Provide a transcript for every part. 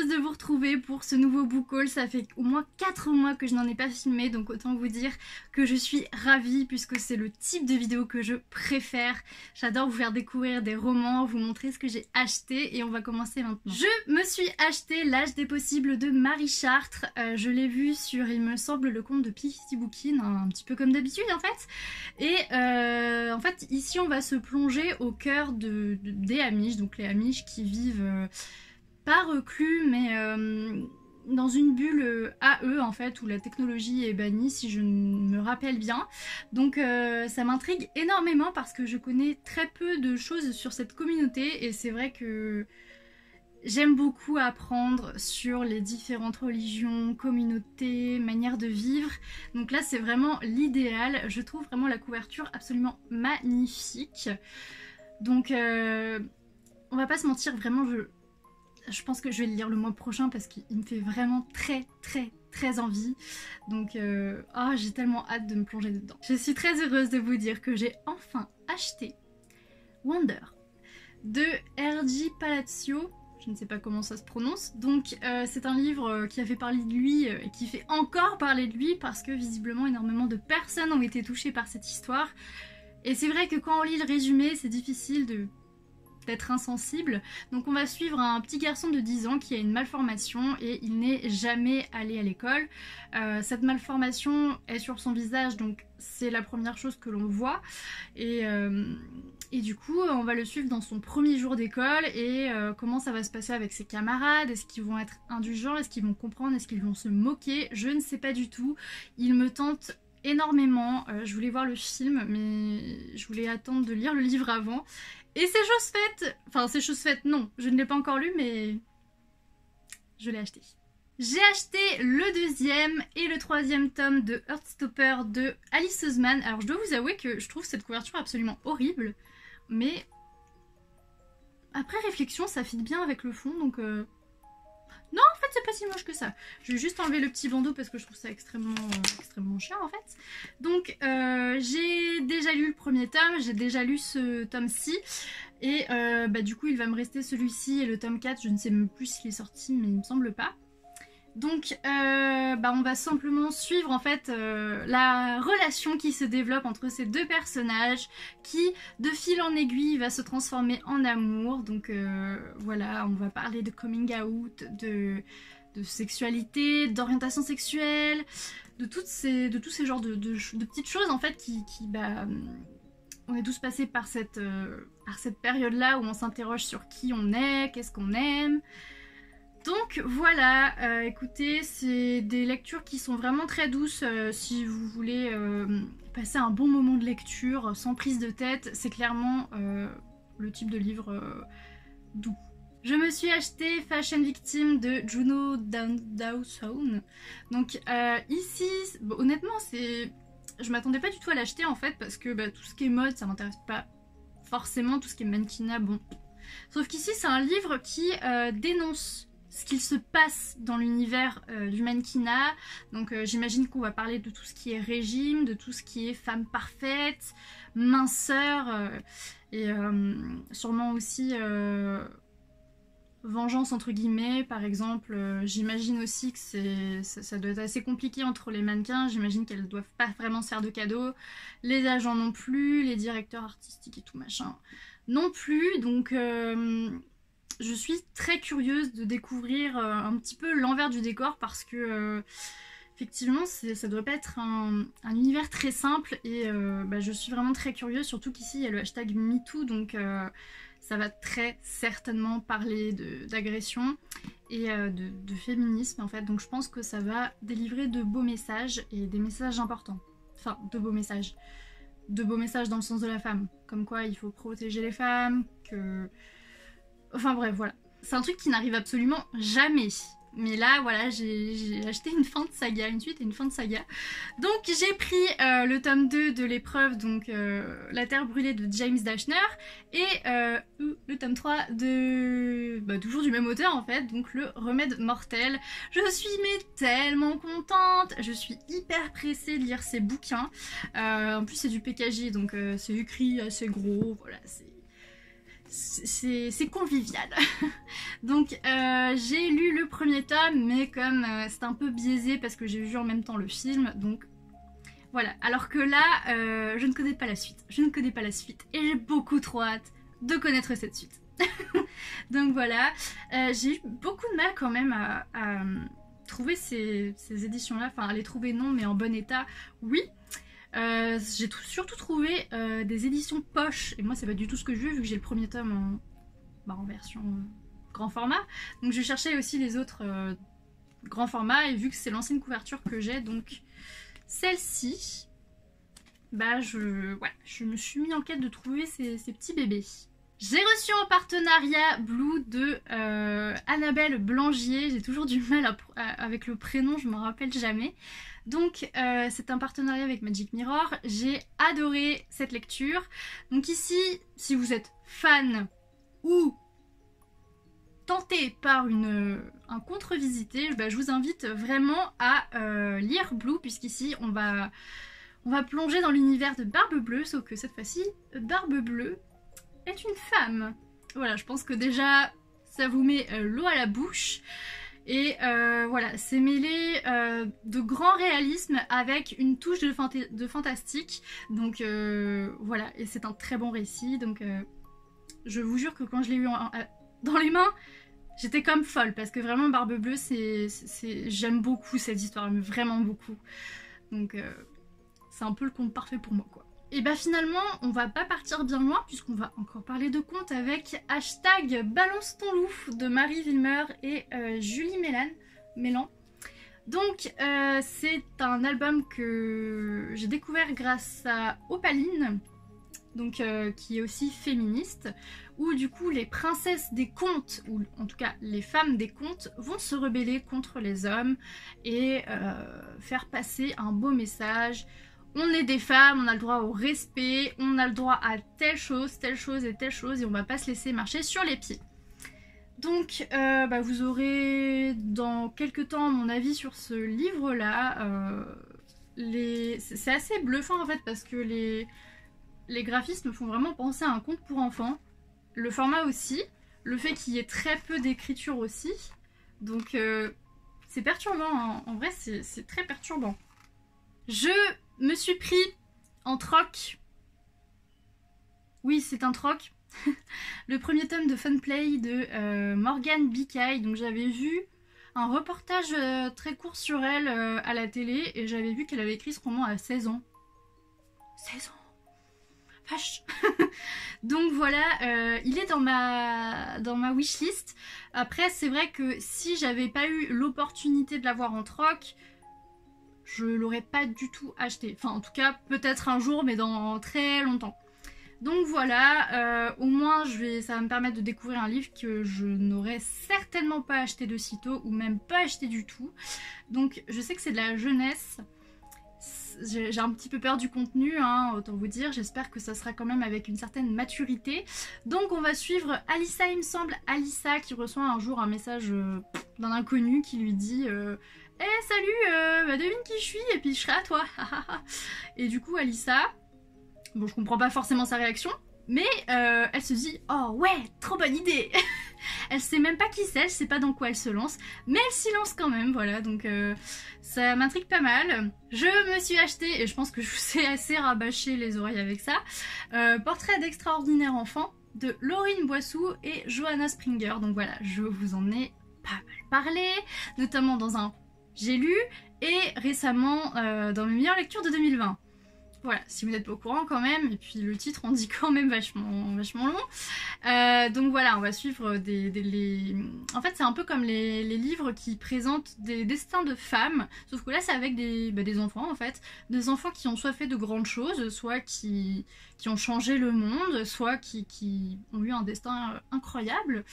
heureuse de vous retrouver pour ce nouveau book haul. Ça fait au moins 4 mois que je n'en ai pas filmé, donc autant vous dire que je suis ravie puisque c'est le type de vidéo que je préfère. J'adore vous faire découvrir des romans, vous montrer ce que j'ai acheté et on va commencer maintenant. Je me suis acheté L'âge des possibles de Marie Chartres. Je l'ai vu sur, il me semble, le compte de Pixie Bookin, un petit peu comme d'habitude en fait. Et en fait ici on va se plonger au cœur des Amish, donc les Amish qui vivent pas reclus mais dans une bulle à eux en fait où la technologie est bannie si je me rappelle bien. Donc ça m'intrigue énormément parce que je connais très peu de choses sur cette communauté et c'est vrai que j'aime beaucoup apprendre sur les différentes religions, communautés, manières de vivre. Donc là c'est vraiment l'idéal. Je trouve vraiment la couverture absolument magnifique. Donc on va pas se mentir, vraiment je pense que je vais le lire le mois prochain parce qu'il me fait vraiment très envie. Donc j'ai tellement hâte de me plonger dedans. Je suis très heureuse de vous dire que j'ai enfin acheté Wonder de R.J. Palacio. Je ne sais pas comment ça se prononce. Donc c'est un livre qui a fait parler de lui et qui fait encore parler de lui parce que visiblement énormément de personnes ont été touchées par cette histoire. Et c'est vrai que quand on lit le résumé, c'est difficile d'être insensible. Donc on va suivre un petit garçon de 10 ans qui a une malformation et il n'est jamais allé à l'école. Cette malformation est sur son visage, donc c'est la première chose que l'on voit. Et du coup on va le suivre dans son premier jour d'école et comment ça va se passer avec ses camarades. Est-ce qu'ils vont être indulgents? Est-ce qu'ils vont comprendre? Est-ce qu'ils vont se moquer? Je ne sais pas du tout. Il me tente énormément. Je voulais voir le film mais je voulais attendre de lire le livre avant. Et c'est chose faite, enfin c'est chose faite, non, je ne l'ai pas encore lu mais je l'ai acheté. J'ai acheté le deuxième et le troisième tome de Heartstopper de Alice Oseman. Alors je dois vous avouer que je trouve cette couverture absolument horrible, mais après réflexion ça fit bien avec le fond donc... Non, en fait c'est pas si moche que ça. Je vais juste enlever le petit bandeau parce que je trouve ça extrêmement chiant en fait. Donc j'ai déjà lu le premier tome, j'ai déjà lu ce tome-ci. Et du coup il va me rester celui-ci et le tome 4, je ne sais même plus s'il est sorti mais il me semble pas. Donc on va simplement suivre en fait la relation qui se développe entre ces deux personnages qui de fil en aiguille va se transformer en amour. Donc voilà, on va parler de coming out, de sexualité, d'orientation sexuelle, de tous ces genres de petites choses en fait qui on est tous passés par cette période là où on s'interroge sur qui on est, qu'est-ce qu'on aime. Donc voilà, écoutez, c'est des lectures qui sont vraiment très douces si vous voulez passer un bon moment de lecture sans prise de tête. C'est clairement le type de livre doux. Je me suis acheté Fashion Victim de Juno Dawson. Donc ici, honnêtement, je m'attendais pas du tout à l'acheter en fait parce que tout ce qui est mode, ça m'intéresse pas forcément, tout ce qui est mannequinat, bon. Sauf qu'ici, c'est un livre qui dénonce ce qu'il se passe dans l'univers du mannequinat. Donc j'imagine qu'on va parler de tout ce qui est régime, de tout ce qui est femme parfaite, minceur, et sûrement aussi vengeance entre guillemets. Par exemple, j'imagine aussi que ça doit être assez compliqué entre les mannequins. J'imagine qu'elles doivent pas vraiment se faire de cadeaux, les agents non plus, les directeurs artistiques et tout machin non plus. Donc je suis très curieuse de découvrir un petit peu l'envers du décor parce que effectivement ça doit pas être un univers très simple et je suis vraiment très curieuse, surtout qu'ici il y a le hashtag MeToo donc ça va très certainement parler d'agression et de féminisme en fait, donc je pense que ça va délivrer de beaux messages et des messages importants, enfin de beaux messages dans le sens de la femme, comme quoi il faut protéger les femmes, que... Enfin bref, voilà. C'est un truc qui n'arrive absolument jamais. Mais là, voilà, j'ai acheté une fin de saga, une suite et une fin de saga. Donc j'ai pris le tome 2 de l'épreuve, donc La Terre brûlée de James Dashner, et le tome 3 de... toujours du même auteur en fait, donc Le Remède mortel. Je suis mais tellement contente, je suis hyper pressée de lire ces bouquins. En plus c'est du PKJ, donc c'est écrit assez gros, voilà, c'est convivial. Donc j'ai lu le premier tome, mais comme c'est un peu biaisé parce que j'ai vu en même temps le film, donc voilà. Alors que là, je ne connais pas la suite. Je ne connais pas la suite et j'ai beaucoup trop hâte de connaître cette suite. Donc voilà, j'ai eu beaucoup de mal quand même à trouver ces éditions-là. Enfin, à les trouver non, mais en bon état, oui. J'ai surtout trouvé des éditions poche, et moi c'est pas du tout ce que je veux vu que j'ai le premier tome en version grand format, donc je cherchais aussi les autres grand format, et vu que c'est l'ancienne couverture que j'ai, donc celle-ci, bah je me suis mis en quête de trouver ces petits bébés. J'ai reçu en partenariat Blue de Annabelle Blangier, j'ai toujours du mal avec le prénom, je m'en rappelle jamais. Donc c'est un partenariat avec Magic Mirror, j'ai adoré cette lecture. Donc ici, si vous êtes fan ou tenté par un contre-visité, bah, je vous invite vraiment à lire Blue, puisqu'ici on va plonger dans l'univers de Barbe Bleue, sauf que cette fois-ci, Barbe Bleue est une femme. Voilà, je pense que déjà ça vous met l'eau à la bouche. Et voilà, c'est mêlé de grand réalisme avec une touche de fantastique. Donc voilà, et c'est un très bon récit. Donc je vous jure que quand je l'ai eu dans les mains, j'étais comme folle. Parce que vraiment Barbe Bleue, j'aime beaucoup cette histoire, j'aime vraiment beaucoup. Donc c'est un peu le conte parfait pour moi, quoi. Et bah finalement, on va pas partir bien loin puisqu'on va encore parler de contes avec hashtag Balance ton loup de Marie Wilmer et Julie Mélan. Donc c'est un album que j'ai découvert grâce à Opaline, donc qui est aussi féministe, où du coup les princesses des contes, ou en tout cas les femmes des contes, vont se rebeller contre les hommes et faire passer un beau message. On est des femmes, on a le droit au respect, on a le droit à telle chose et telle chose, et on va pas se laisser marcher sur les pieds. Donc bah, vous aurez dans quelques temps mon avis sur ce livre-là. C'est assez bluffant en fait, parce que les graphismes me font vraiment penser à un conte pour enfants. Le format aussi, le fait qu'il y ait très peu d'écriture aussi. Donc c'est perturbant, hein. En vrai c'est très perturbant. Je me suis pris en troc. Oui, c'est un troc. Le premier tome de Funplay de Morgane Bicay. Donc j'avais vu un reportage très court sur elle à la télé, et j'avais vu qu'elle avait écrit ce roman à 16 ans. 16 ans. Vache. Donc voilà, il est dans ma wishlist. Après, c'est vrai que si j'avais pas eu l'opportunité de l'avoir en troc, je l'aurais pas du tout acheté. Enfin, en tout cas, peut-être un jour, mais dans très longtemps. Donc voilà, au moins ça va me permettre de découvrir un livre que je n'aurais certainement pas acheté de sitôt, ou même pas acheté du tout. Donc je sais que c'est de la jeunesse. J'ai un petit peu peur du contenu, hein, autant vous dire. J'espère que ça sera quand même avec une certaine maturité. Donc on va suivre Alissa, il me semble. Alissa qui reçoit un jour un message d'un inconnu qui lui dit « Eh salut, bah, devine qui je suis et puis je serai à toi. » Et du coup Alissa, bon je comprends pas forcément sa réaction, mais elle se dit « Oh ouais, trop bonne idée !» Elle sait même pas qui c'est, elle sait pas dans quoi elle se lance, mais elle s'y lance quand même, voilà, donc ça m'intrigue pas mal. Je me suis acheté, et je pense que je vous ai assez rabâché les oreilles avec ça, Portrait d'extraordinaire enfant de Laurine Boissou et Johanna Springer. Donc voilà, je vous en ai pas mal parlé, notamment dans un J'ai lu, et récemment dans mes meilleures lectures de 2020. Voilà, si vous n'êtes pas au courant quand même, et puis le titre on dit quand même vachement long. Donc voilà, on va suivre En fait c'est un peu comme les livres qui présentent des destins de femmes, sauf que là c'est avec des enfants en fait. Des enfants qui ont soit fait de grandes choses, soit qui ont changé le monde, soit qui ont eu un destin incroyable.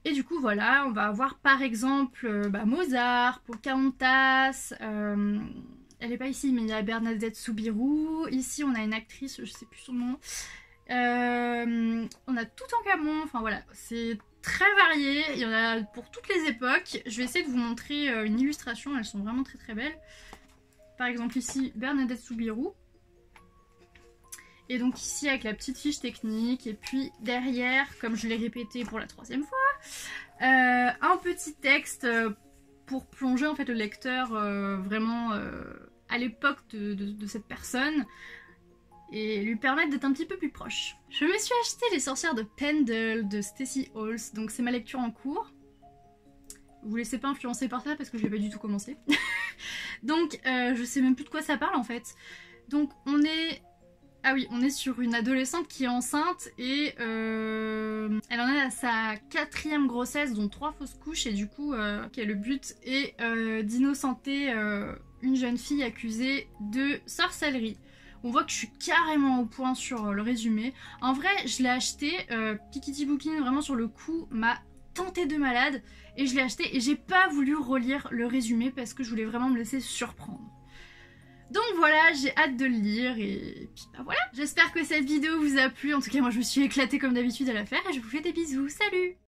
Et du coup voilà, on va avoir par exemple Mozart, Pocahontas... elle n'est pas ici, mais il y a Bernadette Soubirous. Ici, on a une actrice, je sais plus son nom. On a Toutankhamon. Enfin voilà, c'est très varié. Il y en a pour toutes les époques. Je vais essayer de vous montrer une illustration. Elles sont vraiment très très belles. Par exemple ici, Bernadette Soubirous. Et donc ici avec la petite fiche technique, et puis derrière, comme je l'ai répété pour la 3e fois, un petit texte pour plonger en fait le lecteur vraiment à l'époque de cette personne et lui permettre d'être un petit peu plus proche. Je me suis acheté Les Sorcières de Pendle de Stacey Halls, donc c'est ma lecture en cours. Vous laissez pas influencer par ça parce que je l'ai pas du tout commencé. Donc je sais même plus de quoi ça parle en fait. Donc on est... Ah oui, on est sur une adolescente qui est enceinte et elle en est à sa 4e grossesse, dont 3 fausses couches, et du coup, le but est d'innocenter une jeune fille accusée de sorcellerie. On voit que je suis carrément au point sur le résumé. En vrai, je l'ai acheté, Piketty Booking, vraiment sur le coup, m'a tenté de malade, et je l'ai acheté, et j'ai pas voulu relire le résumé parce que je voulais vraiment me laisser surprendre. Donc voilà, j'ai hâte de le lire et puis bah voilà. J'espère que cette vidéo vous a plu, en tout cas moi je me suis éclatée comme d'habitude à la faire et je vous fais des bisous, salut!